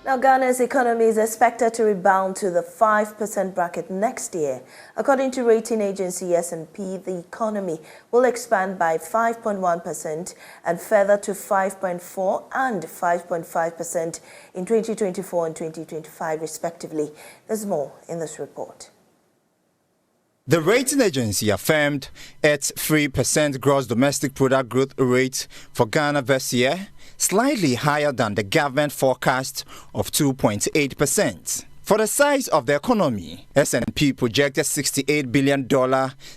Now, Ghana's economy is expected to rebound to the 5% bracket next year. According to rating agency S&P, the economy will expand by 5.1% and further to 5.4 and 5.5% in 2024 and 2025, respectively. There's more in this report. The rating agency affirmed its 3% gross domestic product growth rate for Ghana this year, slightly higher than the government forecast of 2.8%. For the size of the economy, S&P projected $68 billion,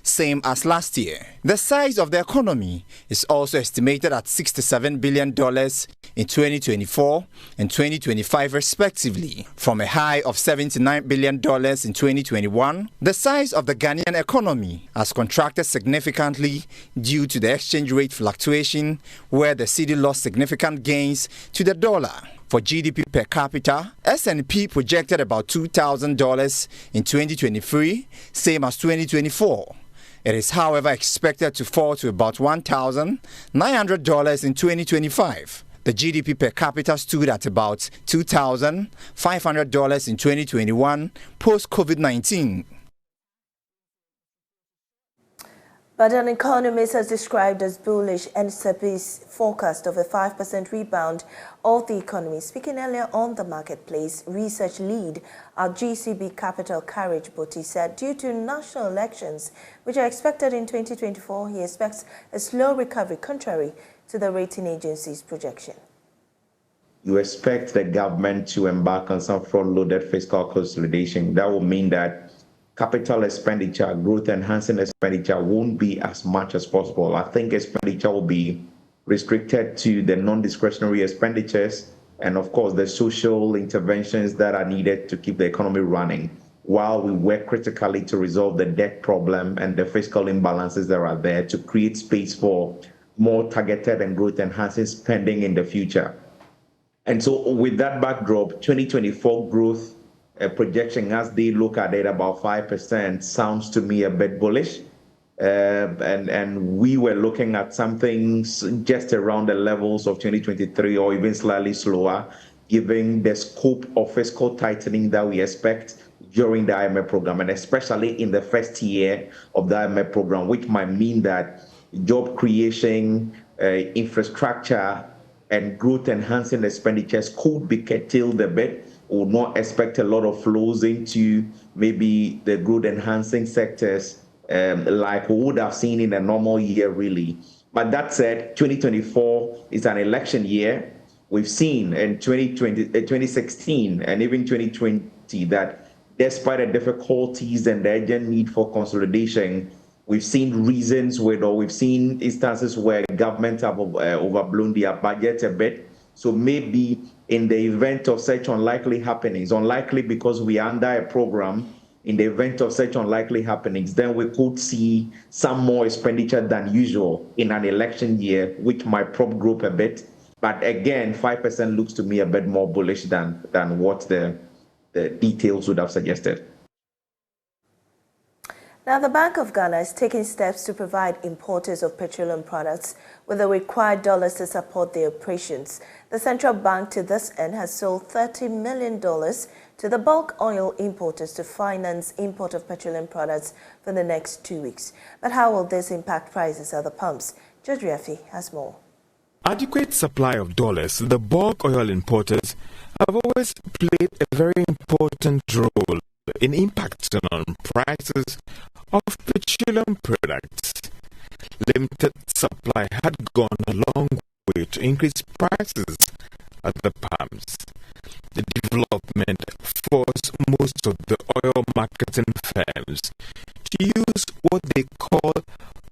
same as last year. The size of the economy is also estimated at $67 billion in 2024 and 2025 respectively, from a high of $79 billion in 2021. The size of the Ghanaian economy has contracted significantly due to the exchange rate fluctuation, where the cedi lost significant gains to the dollar. For GDP per capita, S&P projected about $2,000 in 2023, same as 2024. It is, however, expected to fall to about $1,900 in 2025. The GDP per capita stood at about $2,500 in 2021, post-COVID-19. But an economist has described as bullish S&P's forecast of a 5% rebound of the economy. Speaking earlier on the marketplace, research lead at GCB Capital Carriage Boti said due to national elections, which are expected in 2024, he expects a slow recovery contrary to the rating agency's projection. You expect the government to embark on some front-loaded fiscal consolidation. That will mean that capital expenditure, growth-enhancing expenditure won't be as much as possible. I think expenditure will be restricted to the non-discretionary expenditures and, of course, the social interventions that are needed to keep the economy running, while we work critically to resolve the debt problem and the fiscal imbalances that are there to create space for more targeted and growth-enhancing spending in the future. And so with that backdrop, 2024 growth projection, as they look at it, about 5%, sounds to me a bit bullish. And we were looking at something just around the levels of 2023 or even slightly slower, given the scope of fiscal tightening that we expect during the IMF program, and especially in the first year of the IMF program, which might mean that job creation, infrastructure, and growth-enhancing expenditures could be curtailed a bit. We would not expect a lot of flows into maybe the growth-enhancing sectors like we would have seen in a normal year, really. But that said, 2024 is an election year. We've seen in 2016 and even 2020 that despite the difficulties and the urgent need for consolidation, we've seen reasons where, or we've seen instances where governments have overblown their budget a bit. So maybe in the event of such unlikely happenings, unlikely because we are under a program, in the event of such unlikely happenings, then we could see some more expenditure than usual in an election year, which might prop growth a bit. But again, 5% looks to me a bit more bullish than what the details would have suggested. Now, the Bank of Ghana is taking steps to provide importers of petroleum products with the required dollars to support their operations. The central bank, to this end, has sold $30 million to the bulk oil importers to finance import of petroleum products for the next 2 weeks. But how will this impact prices at the pumps? Judge Riafi has more. Adequate supply of dollars to the bulk oil importers have always played a very important role in impacting on prices of petroleum products. Limited supply had gone a long way to increase prices at the pumps. The development forced most of the oil marketing firms to use what they call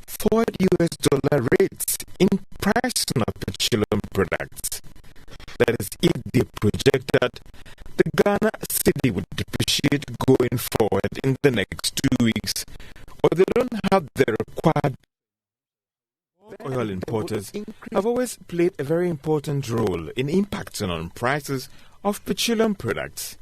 forward US dollar rates in pricing of petroleum products. That is, if they project that the Ghana cedi would depreciate going forward in the next 2 weeks, or they don't have the required. Oil importers have always played a very important role in impacting on prices of petroleum products.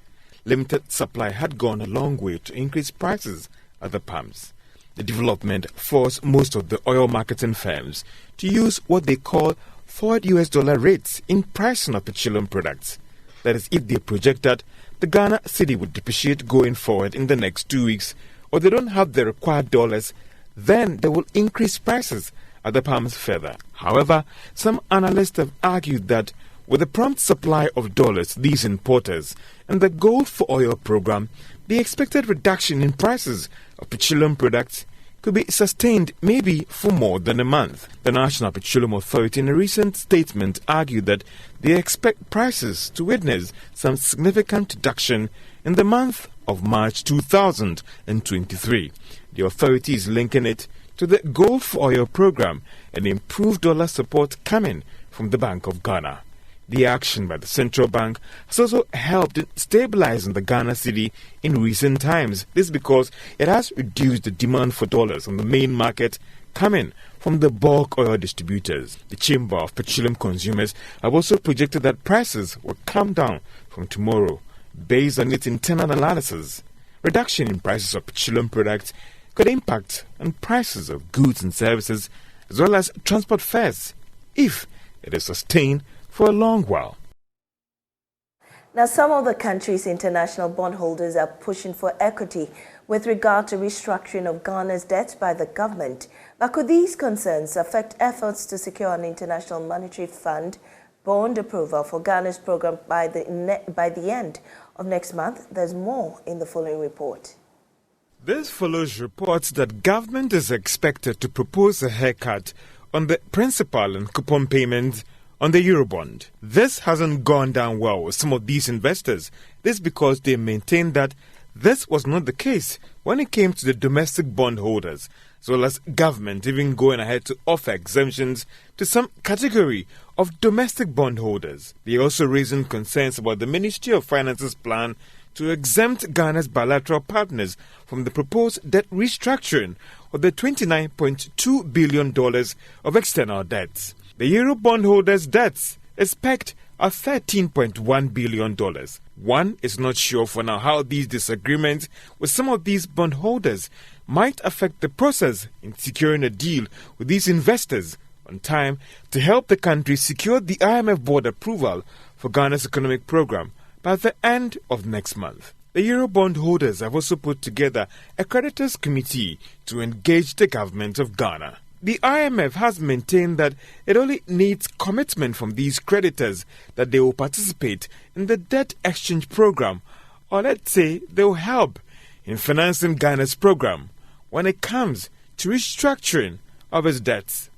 Limited supply had gone a long way to increase prices at the pumps. The development forced most of the oil marketing firms to use what they call forward US dollar rates in pricing of petroleum products. That is, if they project that the Ghana cedi would depreciate going forward in the next 2 weeks, or they don't have the required dollars, then they will increase prices at the pumps further. However, some analysts have argued that with the prompt supply of dollars to these importers and the Gold for Oil program, the expected reduction in prices of petroleum products could be sustained maybe for more than a month. The National Petroleum Authority in a recent statement argued that they expect prices to witness some significant reduction in the month of March 2023. The authority is linking it to the Gold for Oil program and improved dollar support coming from the Bank of Ghana. The action by the central bank has also helped in stabilizing the Ghana cedi in recent times. This because it has reduced the demand for dollars on the main market coming from the bulk oil distributors. The Chamber of Petroleum Consumers have also projected that prices will come down from tomorrow. Based on its internal analysis, reduction in prices of petroleum products could impact on prices of goods and services as well as transport fares if it is sustained for a long while. Now, some of the country's international bondholders are pushing for equity with regard to restructuring of Ghana's debt by the government. But could these concerns affect efforts to secure an International Monetary Fund bond approval for Ghana's program by the end of next month? There's more in the following report. This follows reports that government is expected to propose a haircut on the principal and coupon payments on the Eurobond. This hasn't gone down well with some of these investors. This because they maintain that this was not the case when it came to the domestic bondholders, as well as government even going ahead to offer exemptions to some category of domestic bondholders. They also raising concerns about the Ministry of Finance's plan to exempt Ghana's bilateral partners from the proposed debt restructuring of the $29.2 billion of external debts. The Euro bondholders' debts is pegged at $13.1 billion. One is not sure for now how these disagreements with some of these bondholders might affect the process in securing a deal with these investors on time to help the country secure the IMF board approval for Ghana's economic program by the end of next month. The Euro bondholders have also put together a creditors committee to engage the government of Ghana. The IMF has maintained that it only needs commitment from these creditors that they will participate in the debt exchange program, or let's say they will help in financing Ghana's program when it comes to restructuring of its debts.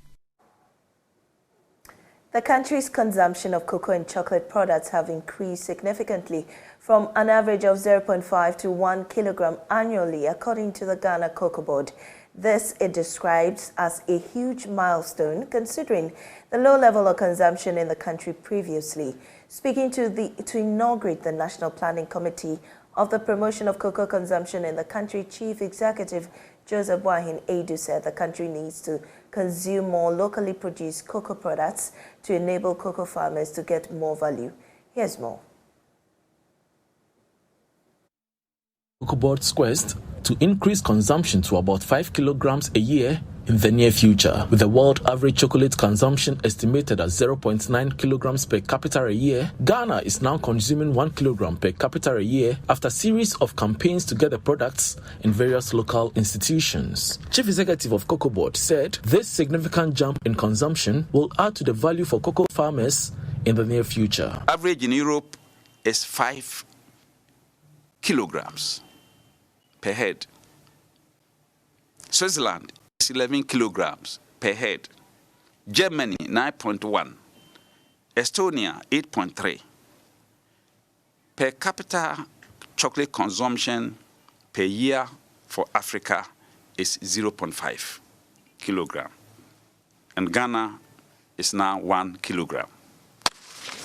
The country's consumption of cocoa and chocolate products have increased significantly from an average of 0.5 to 1 kilogram annually, according to the Ghana Cocoa Board. This it describes as a huge milestone considering the low level of consumption in the country previously. Speaking to inaugurate the National Planning Committee of the Promotion of Cocoa Consumption in the country, Chief Executive Joseph Wahin Adu said the country needs to consume more locally produced cocoa products to enable cocoa farmers to get more value. Here's more. Cocoa Board's quest to increase consumption to about 5 kilograms a year in the near future, with the world average chocolate consumption estimated at 0.9 kilograms per capita a year. Ghana is now consuming 1 kilogram per capita a year after a series of campaigns to get the products in various local institutions. Chief Executive of Cocoa Board said this significant jump in consumption will add to the value for cocoa farmers in the near future. Average in Europe is 5 kilograms per head. Switzerland is 11 kilograms per head. Germany 9.1. Estonia 8.3. Per capita chocolate consumption per year for Africa is 0.5 kilogram. And Ghana is now 1 kilogram.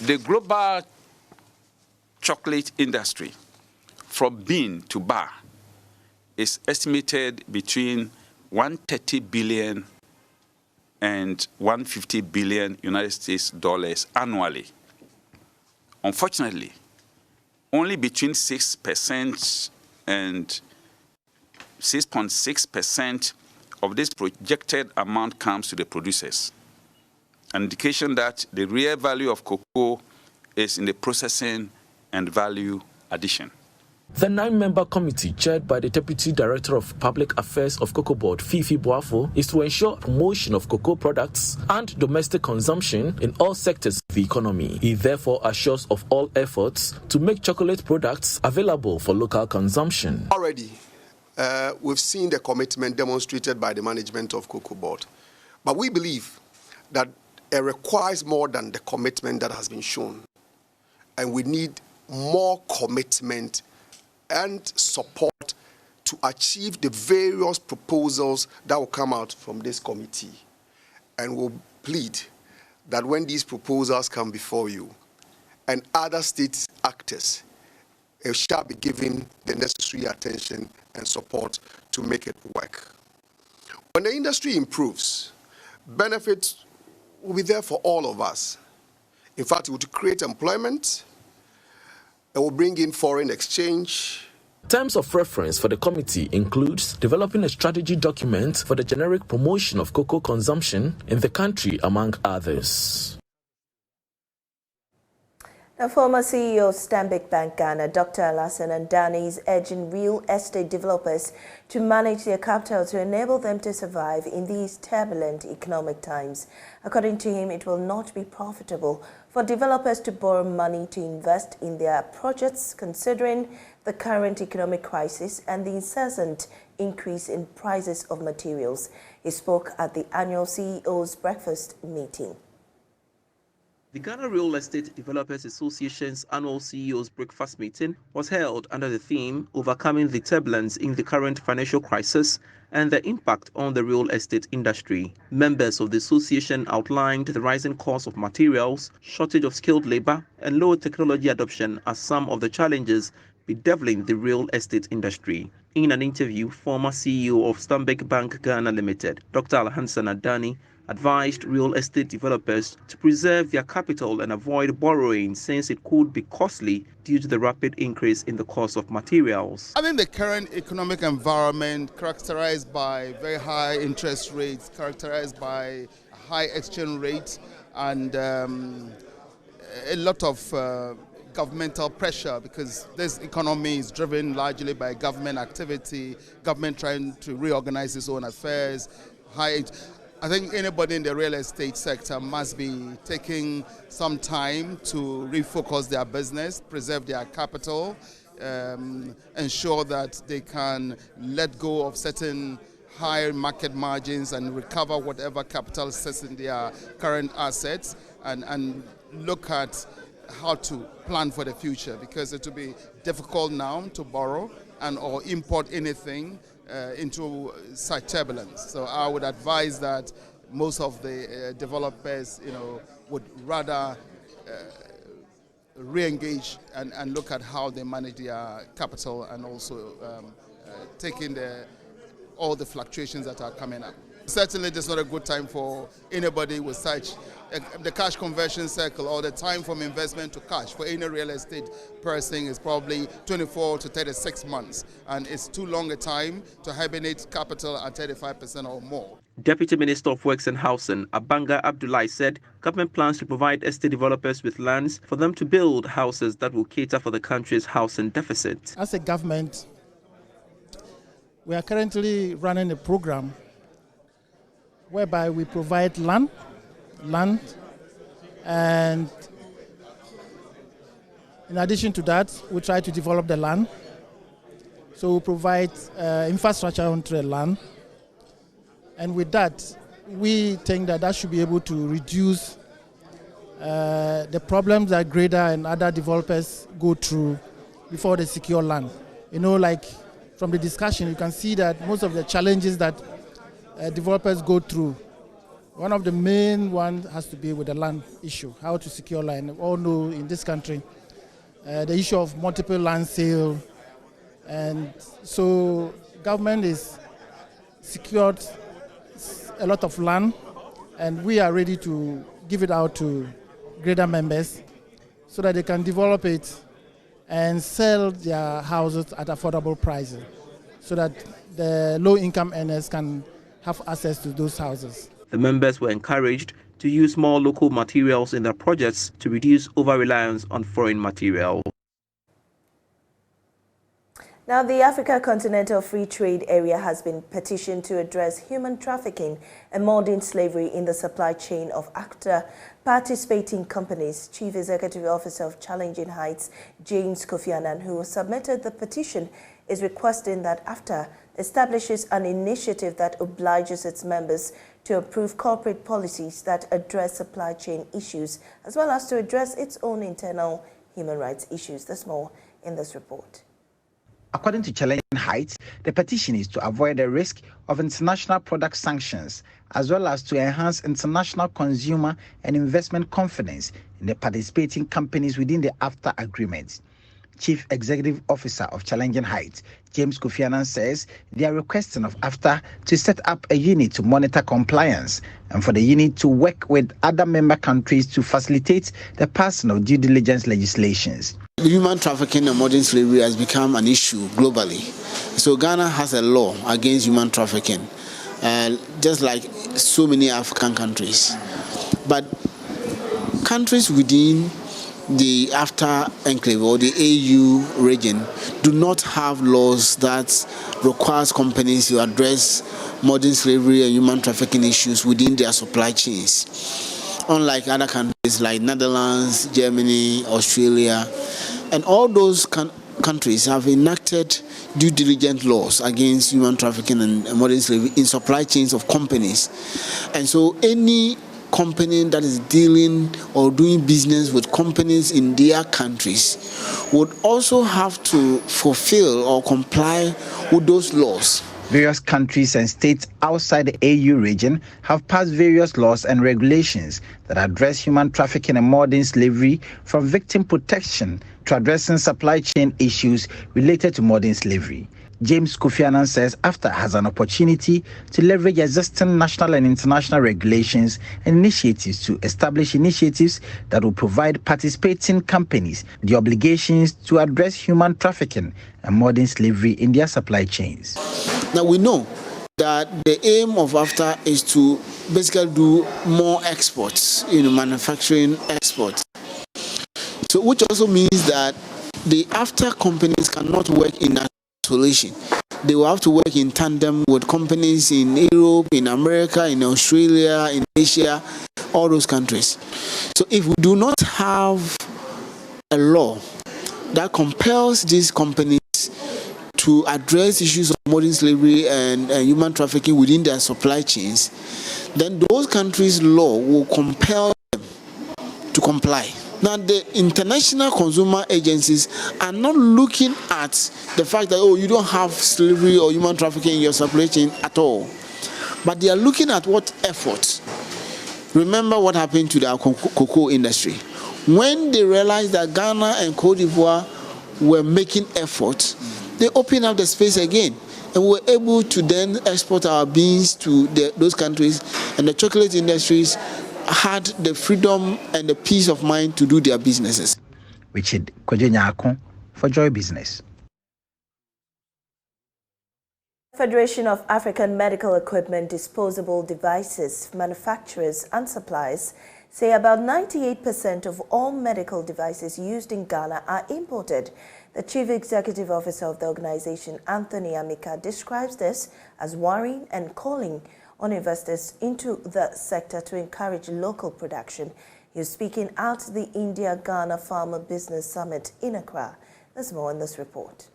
The global chocolate industry from bean to bar is estimated between 130 billion and 150 billion United States dollars annually. Unfortunately, only between 6% and 6.6% of this projected amount comes to the producers. An indication that the real value of cocoa is in the processing and value addition. The 9-member committee, chaired by the Deputy Director of Public Affairs of Cocoa Board, Fifi Boafo, is to ensure promotion of cocoa products and domestic consumption in all sectors of the economy. He therefore assures of all efforts to make chocolate products available for local consumption. Already, we've seen the commitment demonstrated by the management of Cocoa Board, but we believe that it requires more than the commitment that has been shown, and we need more commitment and support to achieve the various proposals that will come out from this committee. And we'll plead that when these proposals come before you and other state actors, it shall be given the necessary attention and support to make it work. When the industry improves, benefits will be there for all of us. In fact, it will create employment. It will bring in foreign exchange. Terms of reference for the committee includes developing a strategy document for the generic promotion of cocoa consumption in the country, among others. The former CEO of Stanbic Bank Ghana, Dr. Alassane Andani, is urging real estate developers to manage their capital to enable them to survive in these turbulent economic times. According to him, it will not be profitable for developers to borrow money to invest in their projects, considering the current economic crisis and the incessant increase in prices of materials. He spoke at the annual CEO's breakfast meeting. The Ghana Real Estate Developers Association's annual CEO's breakfast meeting was held under the theme Overcoming the Turbulence in the Current Financial Crisis and the Impact on the Real Estate Industry. Members of the association outlined the rising cost of materials, shortage of skilled labor, and low technology adoption as some of the challenges bedeviling the real estate industry. In an interview, former CEO of Stanbic Bank Ghana Limited, Dr. Alassane Andani, advised real estate developers to preserve their capital and avoid borrowing since it could be costly due to the rapid increase in the cost of materials. I think the current economic environment, characterized by very high interest rates, characterized by high exchange rates, and a lot of governmental pressure, because this economy is driven largely by government activity, government trying to reorganize its own affairs. I think anybody in the real estate sector must be taking some time to refocus their business, preserve their capital, ensure that they can let go of certain high market margins and recover whatever capital sits in their current assets, and look at how to plan for the future, because it will be difficult now to borrow and or import anything into such turbulence. So I would advise that most of the developers, would rather re-engage and look at how they manage their capital, and also taking all the fluctuations that are coming up. Certainly, this is not a good time for anybody with such the cash conversion cycle, or the time from investment to cash for any real estate person is probably 24 to 36 months, and it's too long a time to hibernate capital at 35% or more. Deputy Minister of Works and Housing, Abanga Abdullahi, said government plans to provide estate developers with lands for them to build houses that will cater for the country's housing deficit. As a government, we are currently running a program whereby we provide land, and in addition to that, we try to develop the land. So we provide infrastructure onto the land, and with that, we think that should be able to reduce the problems that grader and other developers go through before they secure land. Like from the discussion, you can see that most of the challenges that developers go through, one of the main ones has to be with the land issue, how to secure land. We all know in this country, the issue of multiple land sale, and so government is secured a lot of land, and we are ready to give it out to grader members so that they can develop it and sell their houses at affordable prices, so that the low-income earners can have access to those houses. The members were encouraged to use more local materials in their projects to reduce over-reliance on foreign material. Now, the Africa Continental Free Trade Area has been petitioned to address human trafficking and modern slavery in the supply chain of ACTA participating companies. Chief Executive Officer of Challenging Heights, James Kofi Annan, who submitted the petition, is requesting that AFTA establishes an initiative that obliges its members to approve corporate policies that address supply chain issues, as well as to address its own internal human rights issues. There's more in this report. According to Challenging Heights, the petition is to avoid the risk of international product sanctions, as well as to enhance international consumer and investment confidence in the participating companies within the AFTA agreement. Chief Executive Officer of Challenging Heights, James Kofi Annan, says they are requesting of AFTA to set up a unit to monitor compliance and for the unit to work with other member countries to facilitate the passing of due diligence legislations. Human trafficking and modern slavery has become an issue globally. So Ghana has a law against human trafficking, just like so many African countries. But countries within the AFTA enclave or the AU region do not have laws that requires companies to address modern slavery and human trafficking issues within their supply chains. Unlike other countries like Netherlands, Germany, Australia, and all those countries have enacted due diligence laws against human trafficking and modern slavery in supply chains of companies. And so any company that is dealing or doing business with companies in their countries would also have to fulfill or comply with those laws. Various countries and states outside the AU region have passed various laws and regulations that address human trafficking and modern slavery, from victim protection to addressing supply chain issues related to modern slavery. James Kofi Annan says AFTA has an opportunity to leverage existing national and international regulations and initiatives to establish initiatives that will provide participating companies the obligations to address human trafficking and modern slavery in their supply chains. Now we know that the aim of AFTA is to basically do more exports, manufacturing exports. So which also means that the AFTA companies cannot work in isolation. They will have to work in tandem with companies in Europe, in America, in Australia, in Asia, all those countries. So if we do not have a law that compels these companies to address issues of modern slavery and human trafficking within their supply chains, then those countries' law will compel them to comply. Now, the international consumer agencies are not looking at the fact that, you don't have slavery or human trafficking in your supply chain at all. But they are looking at what efforts. Remember what happened to the cocoa industry. When they realized that Ghana and Cote d'Ivoire were making efforts, they opened up the space again. And we were able to then export our beans to those countries, and the chocolate industries had the freedom and the peace of mind to do their businesses. Richard Kojenyako for Joy Business. Federation of African Medical Equipment Disposable Devices Manufacturers and Suppliers say about 98% of all medical devices used in Ghana are imported. The Chief Executive Officer of the organization, Anthony Amika, describes this as worrying and calling on investors into the sector to encourage local production. He was speaking at the India-Ghana Farmer Business Summit in Accra. There's more in this report.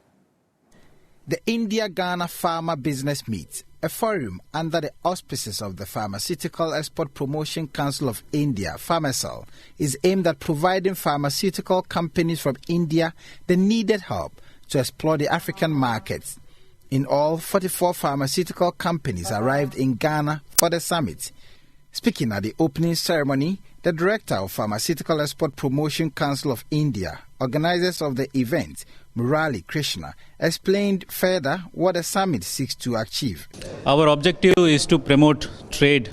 The India-Ghana Farmer Business Meet, a forum under the auspices of the Pharmaceutical Export Promotion Council of India, Pharmacel, is aimed at providing pharmaceutical companies from India the needed help to explore the African markets. In all, 44 pharmaceutical companies arrived in Ghana for the summit. Speaking at the opening ceremony, the Director of Pharmaceutical Export Promotion Council of India, organizers of the event, Murali Krishna, explained further what the summit seeks to achieve. Our objective is to promote trade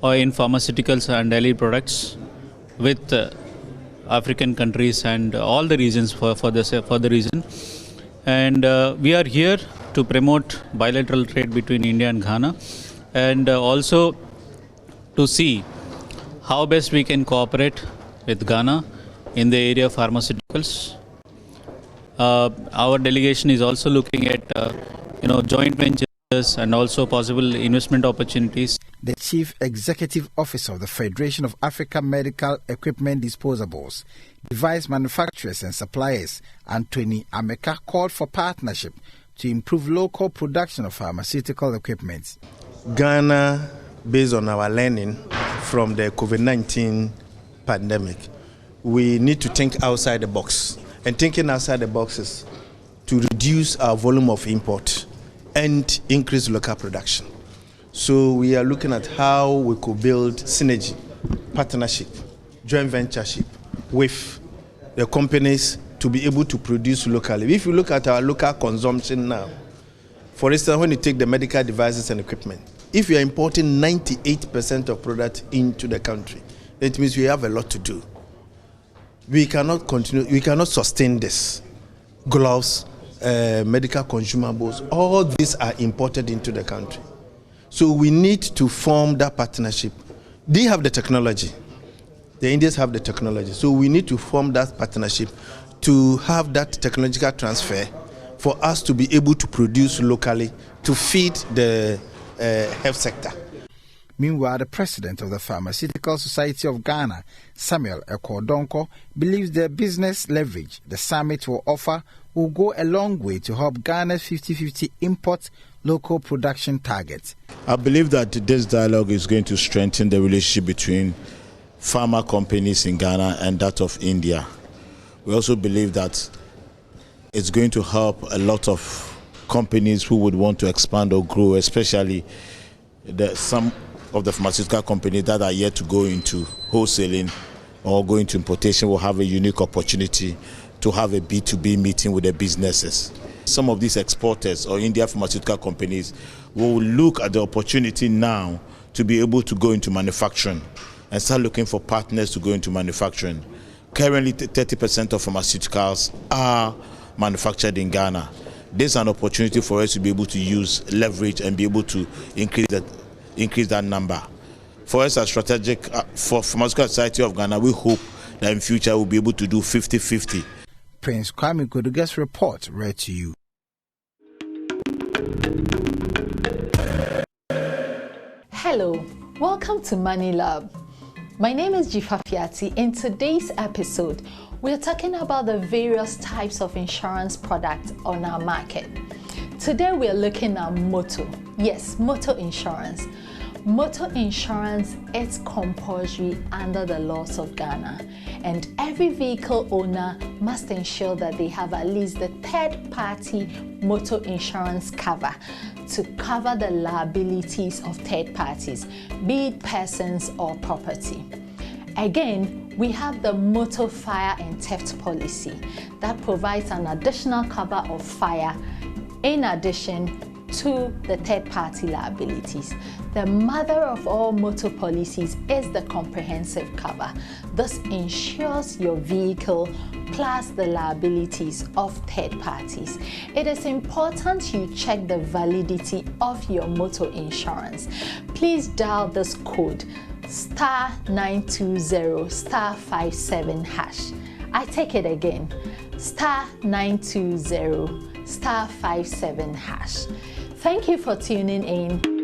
in pharmaceuticals and daily products with African countries and all the regions for the region. And we are here to promote bilateral trade between India and Ghana, and also to see how best we can cooperate with Ghana in the area of pharmaceuticals. Our delegation is also looking at joint ventures and also possible investment opportunities. The Chief Executive Officer of the Federation of African Medical Equipment Disposables, Device Manufacturers and Suppliers, Anthony Ameka, called for partnership to improve local production of pharmaceutical equipment. Ghana, based on our learning from the COVID-19 pandemic, we need to think outside the box. And thinking outside the box is to reduce our volume of import and increase local production. So we are looking at how we could build synergy, partnership, joint ventureship with the companies to be able to produce locally. If you look at our local consumption now, for instance, when you take the medical devices and equipment, if you are importing 98% of product into the country, it means we have a lot to do. We cannot continue, we cannot sustain this. Gloves, medical consumables, all these are imported into the country. So we need to form that partnership. They have the technology. The Indians have the technology. So we need to form that partnership to have that technological transfer for us to be able to produce locally to feed the health sector. Meanwhile, the president of the Pharmaceutical Society of Ghana, Samuel Ekodonko, believes the business leverage the summit will offer will go a long way to help Ghana's 50-50 import local production targets. I believe that this dialogue is going to strengthen the relationship between pharma companies in Ghana and that of India. We also believe that it's going to help a lot of companies who would want to expand or grow, especially some of the pharmaceutical companies that are yet to go into wholesaling or go into importation will have a unique opportunity to have a B2B meeting with their businesses. Some of these exporters or India pharmaceutical companies will look at the opportunity now to be able to go into manufacturing and start looking for partners to go into manufacturing. Currently, 30% of pharmaceuticals are manufactured in Ghana. There's an opportunity for us to be able to use leverage and be able to increase that number. For us as strategic, for Pharmaceutical Society of Ghana, we hope that in future we'll be able to do 50-50. Prince Kwame Koduga's report read to you. Hello, welcome to Money Lab. My name is Jifa Fiati. In today's episode, we're talking about the various types of insurance products on our market. Today we're looking at motor. Yes, motor insurance. Motor insurance is compulsory under the laws of Ghana, and every vehicle owner must ensure that they have at least the third-party motor insurance cover to cover the liabilities of third parties, be it persons or property. Again, we have the motor fire and theft policy that provides an additional cover of fire in addition to the third-party liabilities. The mother of all motor policies is the comprehensive cover. This ensures your vehicle plus the liabilities of third parties. It is important you check the validity of your motor insurance. Please dial this code *920 *57#. I take it again, *920 *57#. Thank you for tuning in.